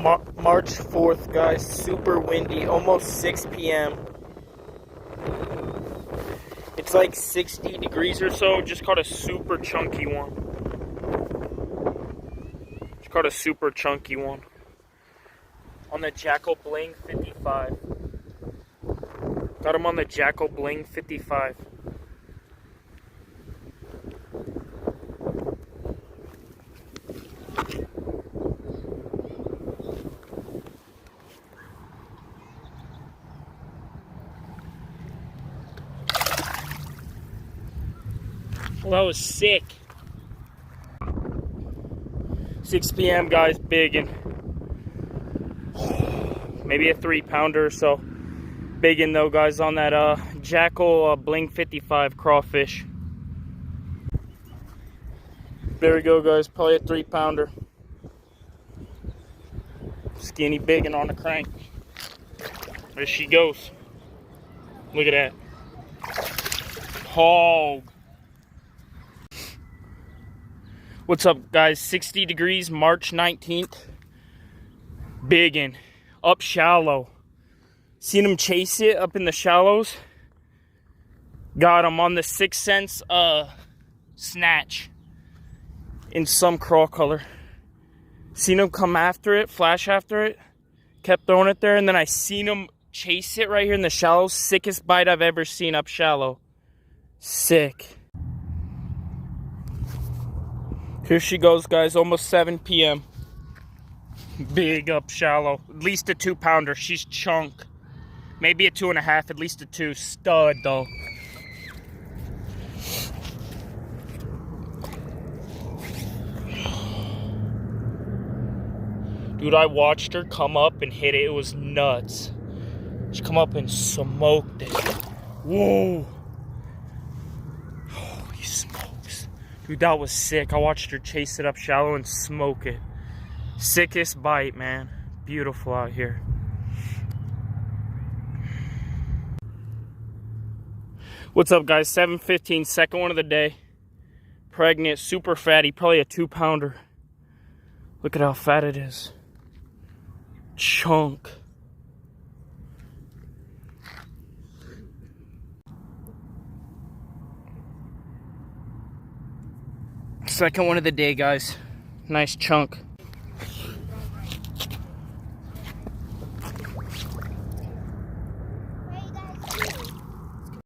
March 4th, guys. Super windy, almost 6 p.m. It's like 60 degrees or so. Just caught a super chunky one. Just caught a super chunky one. On the Jackall Bling 55. Got him on the Jackall Bling 55. Well, that was sick. 6 p.m. guys, biggin'. Maybe a 3-pounder or so. Biggin' though, guys, on that Jackall Bling 55 crawfish. There we go, guys. Probably a 3-pounder. Skinny biggin' on the crank. There she goes. Look at that. Hog. What's up, guys? 60 degrees, March 19th. Biggin'. Up shallow. Seen him chase it up in the shallows. Got him on the 6 cents Snatch. In some craw color. Seen him come after it, flash after it. Kept throwing it there, and then I seen him chase it right here in the shallows. Sickest bite I've ever seen up shallow. Sick. Here she goes, guys. Almost 7 p.m. Big up shallow. At least a 2-pounder. She's chunk. Maybe a 2.5. At least a 2. Stud, though. Dude, I watched her come up and hit it. It was nuts. She come up and smoked it. Whoa. Holy smokes. Dude, that was sick. I watched her chase it up shallow and smoke it. Sickest bite, man. Beautiful out here. What's up, guys? 7:15, second one of the day. Pregnant, super fatty, probably a 2-pounder. Look at how fat it is. Chunk. Second one of the day, guys. Nice chunk.